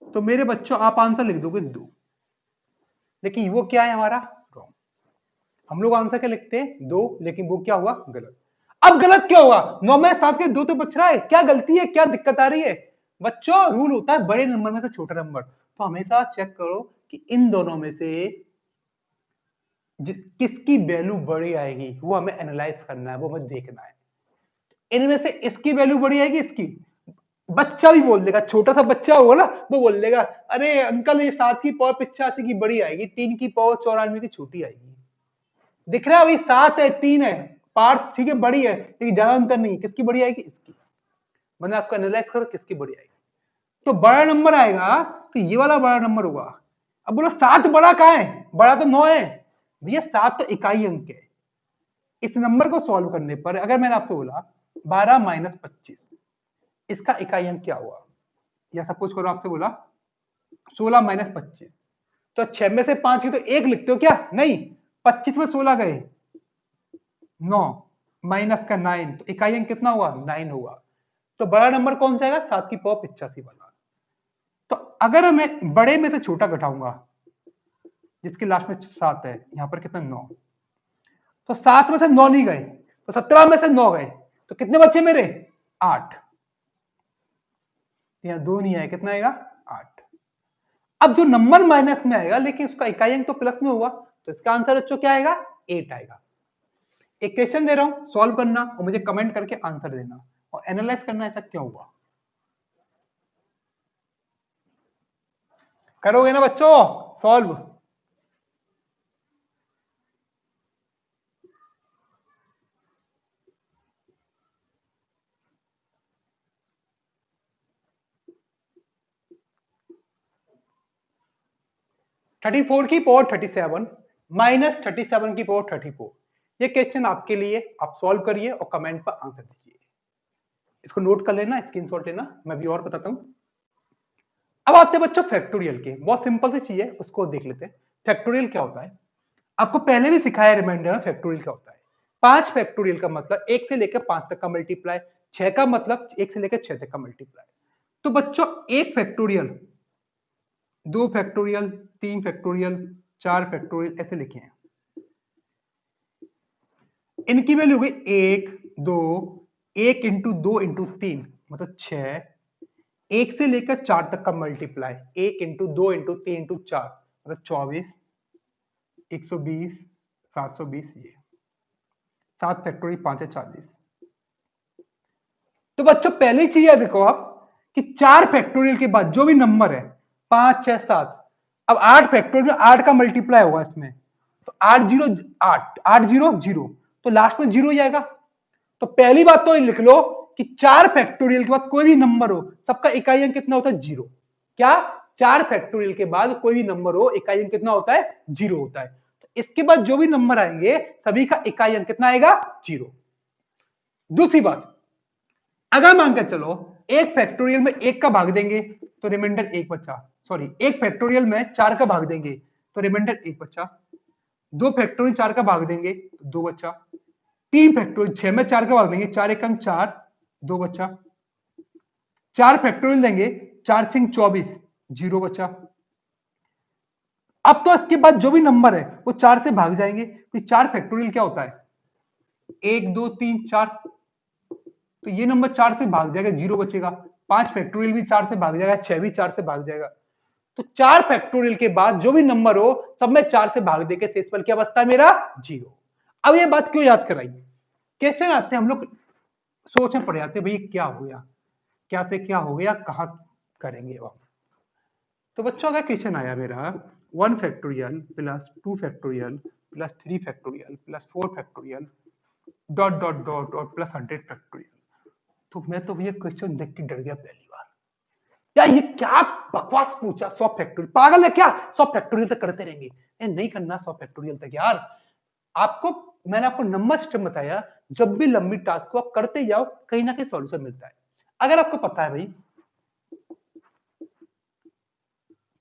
A: तो मेरे बच्चों आप आंसर लिख दोगे 2, लेकिन वो क्या है हमारा रॉन्ग। हम लोग आंसर क्या लिखते हैं 2, लेकिन वो क्या हुआ गलत। अब गलत क्या होगा, 9 में 7 के 2 तो बच रहा है, क्या गलती है, क्या दिक्कत आ रही है। बच्चों रूल होता है बड़े नंबर में से छोटा नंबर, तो हमेशा चेक करो कि इन दोनों में से किसकी वैल्यू बड़ी आएगी, वो हमें एनालाइज करना है, वो हमें देखना है। इनमें से इसकी वैल्यू बड़ी आएगी, इसकी। बच्चा भी बोल देगा, छोटा सा बच्चा होगा ना, वो बोल देगा अरे अंकल ये 7 की पावर 85 की बड़ी आएगी, 3 की पावर 94 की छोटी आएगी। दिख रहा है अभी 7 है 3 है, पार्ट ठीक है बड़ी है, लेकिन ज्यादा अंतर नहीं, किसकी बड़ी आएगी, इसकी। मैंने उसको एनालाइज करो किसकी बड़ी आएगी, तो बड़ा नंबर आएगा, तो ये वाला बड़ा नंबर होगा। अब बोलो 7 बड़ा कहां है, बड़ा तो 9 है भैया, 7 तो इकाई अंक है। इस नंबर को सॉल्व करने पर अगर मैंने आपसे बोला 12 माइनस 25, इसका इकाई अंक क्या हुआ, या सपोज करो आपसे बोला 16 माइनस 25, तो 6 में से 5 की तो 1 लिखते हो क्या, नहीं, 25 में 16 गए 9, माइनस का 9, तो इकाई अंक कितना हुआ 9 हुआ। तो बड़ा नंबर कौन सा आएगा, 7 की पावर 85 वाला। तो अगर मैं बड़े में से छोटा घटाऊंगा, जिसके लास्ट में 7 है, यहां पर कितना 9, तो 7 में से 9 नहीं गए, तो 17 में से 9 गए, तो कितने बच्चे मेरे 8, यहां 2 नहीं आए, कितना आएगा 8। अब जो नंबर माइनस में आएगा, लेकिन उसका इकाई अंक तो प्लस में हुआ, तो इसका आंसर बच्चों क्या आएगा 8 आएगा। एक क्वेश्चन दे रहा हूं, सॉल्व करना और मुझे कमेंट करके आंसर देना और एनालाइज करना ऐसा क्यों हुआ। करोगे ना बच्चों सॉल्व। थर्टी फोर की पावर 37 माइनस 37 की पावर 34, ये क्वेश्चन आपके लिए, आप सॉल्व करिए और कमेंट पर आंसर दीजिए। इसको नोट कर लेना, स्क्रीनशॉट लेना, मैं भी और बताता हूं। अब आते हैं बच्चों फैक्टोरियल के, बहुत सिंपल सी चीज है, उसको देख लेते हैं। फैक्टोरियल क्या होता है, आपको पहले भी सिखाया रिमाइंडर में, फैक्टोरियल क्या होता है। 5 फैक्टोरियल का मतलब 1 से लेकर 5 तक का मल्टीप्लाई, 6 का मतलब 1 से लेकर 6 तक का मल्टीप्लाई। तो बच्चों 1 फैक्टोरियल, 2 फैक्टोरियल, 3 फैक्टोरियल, 4 फैक्टोरियल, ऐसे लिखे हैं। इनकी वैल्यू हो गई 1 2, 1 इंटू 2 इंटू 3 मतलब 6, 1 से लेकर 4 तक का मल्टीप्लाई, 1 इंटू 2 इंटू 3 इंटू 4 मतलब 24, 120, 720, ये 7 फैक्टोरियल 5 है 40। तो बच्चों पहली चीज है देखो आप कि 4 फैक्टोरियल के बाद जो भी नंबर है 5 6 7, अब 8 फैक्टोरियल में 8 का मल्टीप्लाई होगा इसमें, तो 8 जीरो 8, 8 जीरो 0, तो लास्ट में 0 ही आएगा। तो पहली बात तो लिख लो कि 4 फैक्टोरियल के बाद कोई भी नंबर हो, सबका इकाई अंक कितना होता है 0। क्या, 4 फैक्टोरियल के बाद कोई भी नंबर हो, इकाई अंक कितना होता है 0 होता है। तो इसके बाद जो भी नंबर आएंगे सभी का इकाई अंक कितना आएगा 0। दूसरी बात, अगर मान के चलो एक फैक्टोरियल में 1 का भाग देंगे तो रिमाइंडर 1 बचा, सॉरी एक फैक्टोरियल में 4 का भाग देंगे तो रिमाइंडर 1 बचा, 2 फैक्टोरियल 4 का भाग देंगे तो 2 बचा, 3 फैक्टोरियल 6 में 4 के भाग देंगे, 4 एकम 4, 2 बचा। 4 फैक्टोरियल देंगे, 4 6 24, 0 बचा। अब तो इसके बाद जो भी नंबर है वो 4 से भाग जाएंगे, तो 4 फैक्टोरियल क्या होता है 1 2 3 4, तो ये नंबर 4 से भाग जाएगा, 0 बचेगा। 5 फैक्टोरियल भी 4 से भाग जाएगा, 6 भी 4 से भाग जाएगा। तो 4 फैक्टोरियल के बाद जो भी नंबर हो सब में 4 से भाग देके शेषफल क्या बचता है मेरा 0। अब ये बात क्यों याद कराई, क्वेश्चन आते हैं हम लोग सोच में पड़ जाते हैं भाई क्या हो गया, क्या से क्या हो गया, कहां करेंगे अब। तो बच्चों अगर क्वेश्चन आया मेरा 1 factorial plus 2 factorial plus 3 factorial plus 4 factorial dot dot dot dot plus 100 factorial, तो मैं तो भैया क्वेश्चन देख के डर गया पहली बार, यार ये क्या बकवास पूछा, 100 फैक्टोरियल पागल है क्या, 100 फैक्टोरियल तक करते रहेंगे, नहीं करना 100 फैक्टोरियल तक यार। आपको मैंने आपको नंबर सिस्टम बताया, जब भी लंबी टास्क को आप करते जाओ कहीं ना कहीं सॉल्यूशन मिलता है। अगर आपको पता है भाई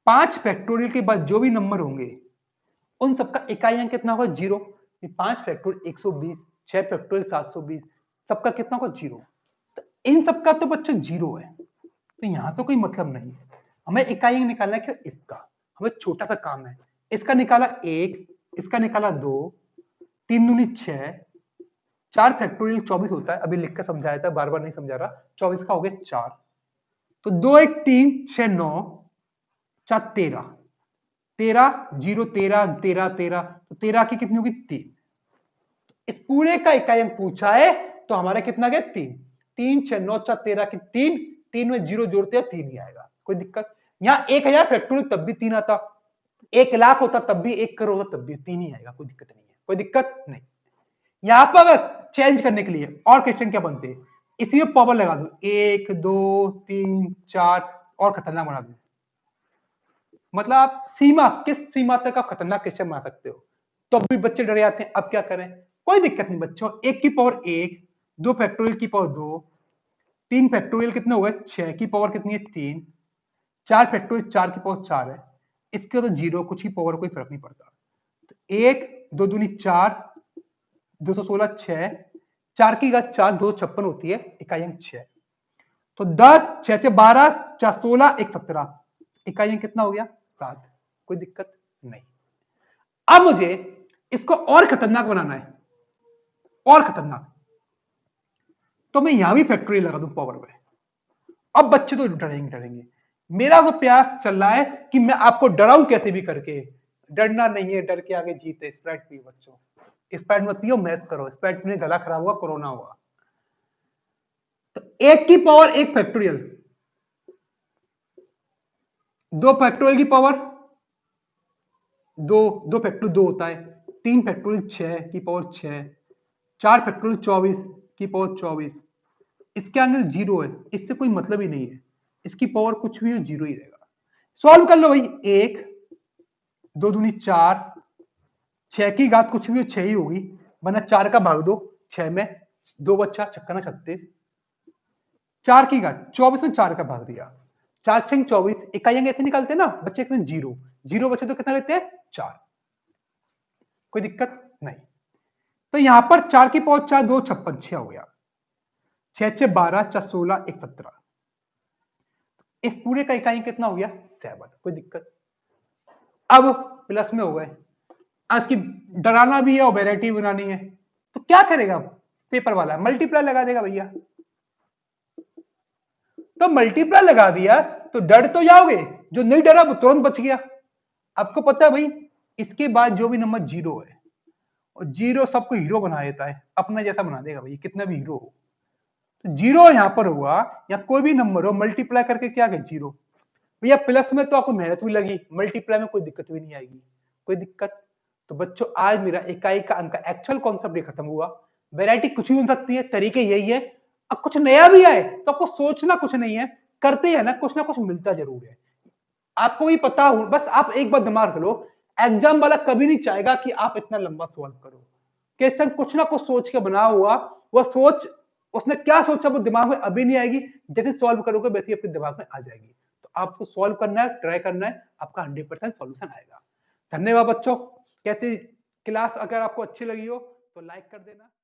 A: 5 फैक्टोरियल के बाद जो भी नंबर होंगे उन सबका इकाई अंक कितना होगा 0, 5 फैक्टोरियल 120, 6 फैक्टोरियल 720, सबका कितना होगा 0, तो इन सबका तो बच्चों 0 है, तो यहां से कोई मतलब नहीं है। हमें इकाई अंक निकालना है कि इसका, हमें छोटा सा काम है, इसका निकाला 1, इसका निकाला 2, 3 दूनी 6, 4 फैक्टोरियल 24 होता है, अभी लिख कर समझाया था, बार बार नहीं समझा रहा, 24 का हो गया 4, तो 2 1 3 6 9 4 13, 13 0 13 13 13, तो 13 की कितनी होगी 3, इस पूरे का इकाई अंक पूछा है, तो हमारा कितना गया 3, 3 6 9 4 13 की 3, 3 में 0 जोड़ते हैं 3 ही आएगा, कोई दिक्कत। यहाँ 1000 फैक्टोरियल तब भी 3 आता, 1 लाख होता तब भी, 1 करोड़ होता तब भी 3 ही आएगा, कोई दिक्कत नहीं है, कोई दिक्कत नहीं। यहां पर अगर चेंज करने के लिए और क्वेश्चन क्या बनते हैं, इसी में पावर लगा दो 1 2 3 4 और खतरनाक बना दो, मतलब आप सीमा किस सीमा तक आप खतरनाक क्वेश्चन बना सकते हो, तो अभी बच्चे डरे जाते हैं अब क्या करें, कोई दिक्कत नहीं बच्चों, 1 की पावर 1, 2 फैक्टोरियल की पावर 2, 3 फैक्टोरियल कितने हो गए 6 की पावर कितनी है 3, 4 फैक्टोरियल 4 की पावर 4 है, इसके तो 0 कुछ ही पावर कोई फर्क नहीं पड़ता, तो 1 2 दूनी 4, 216 6, 4 की घात 4 256 होती है, इकाई अंक 6, तो 10 6 6 12 4 16 1 17, इकाई अंक कितना हो गया 7, कोई दिक्कत नहीं। अब मुझे इसको और खतरनाक बनाना है, और खतरनाक, तो मैं यहां भी फैक्टोरियल लगा दूं पावर में, अब बच्चे तो डरेंगे डरेंगे, मेरा तो प्रयास चल रहा है कि मैं आपको डराऊं कैसे भी करके, डरना नहीं है, डर के आगे जीत है, स्प्राइट पियो बच्चों, स्प्राइट मत पियो, मैस करो, स्प्राइट में गला खराब हुआ, कोरोना हुआ। तो 1 की पावर 1 फैक्टोरियल, 2 फैक्टोरियल की पावर 2, 2 फैक्टोरियल 2 होता है, 3 फैक्टोरियल 6 की पावर 6, 4 फैक्टोरियल 24 की पावर 24, इसके आगे 0 है, इससे कोई मतलब ही नहीं है, इसकी पावर कुछ भी हो 0 ही रहेगा। सॉल्व कर लो भाई, 1 2 दूनी 4, 6 की घात कुछ भी हो 6 ही होगी, वरना 4 का भाग दो 6 में, 2 बच्चा छक्का 36, 4 की घात 24 में 4 का भाग दिया, 4 6 24, इकाई अंक ऐसे निकालते हैं ना बच्चे, 0 0 बचे तो कितना लेते हैं 4, कोई दिक्कत नहीं। तो यहां पर 4 की पावर 4 2 56 6 हो गया, 6 6 12 4 16 1 17, इस पूरे का इकाई कितना हो गया 7, कोई दिक्कत। अब प्लस में हो गए, आज की डराना भी है और वेराइटी बनानी है, तो क्या करेगा पेपर वाला, मल्टीप्लाई लगा देगा भैया, तो मल्टीप्लाई लगा दिया तो डर तो जाओगे, जो नहीं डरा वो तुरंत बच गया। आपको पता है भाई इसके बाद जो भी नंबर 0 है, और 0 सबको हीरो बना देता है, अपना जैसा बना देगा भाई, कितना भी हीरो हो, तो 0 यहां पर हुआ, या कोई भी नंबर हो मल्टीप्लाई करके क्या है 0, भैया प्लस में तो आपको मेहनत भी लगी, मल्टीप्लाई में कोई दिक्कत भी नहीं आएगी, कोई दिक्कत। तो बच्चों आज मेरा इकाई का अंक एक्चुअल कॉन्सेप्ट खत्म हुआ, वैरायटी कुछ भी हो सकती है, तरीके यही है, अब कुछ नया भी आए तो आपको सोचना कुछ नहीं है, करते हैं ना कुछ मिलता जरूर है, आपको भी पता हो, बस आप एक बार दिमाग लो, एग्जाम वाला कभी नहीं चाहेगा कि आप इतना लंबा सॉल्व करो, क्वेश्चन कुछ ना कुछ सोच के बना हुआ, वह सोच उसने क्या सोचा वो दिमाग में अभी नहीं आएगी, जैसे सॉल्व करोगे वैसे आपके दिमाग में आ जाएगी, तो आपको सॉल्व करना है, ट्राई करना है, आपका 100% सॉल्यूशन आएगा। धन्यवाद बच्चों, कैसी क्लास अगर आपको अच्छी लगी हो तो लाइक कर देना।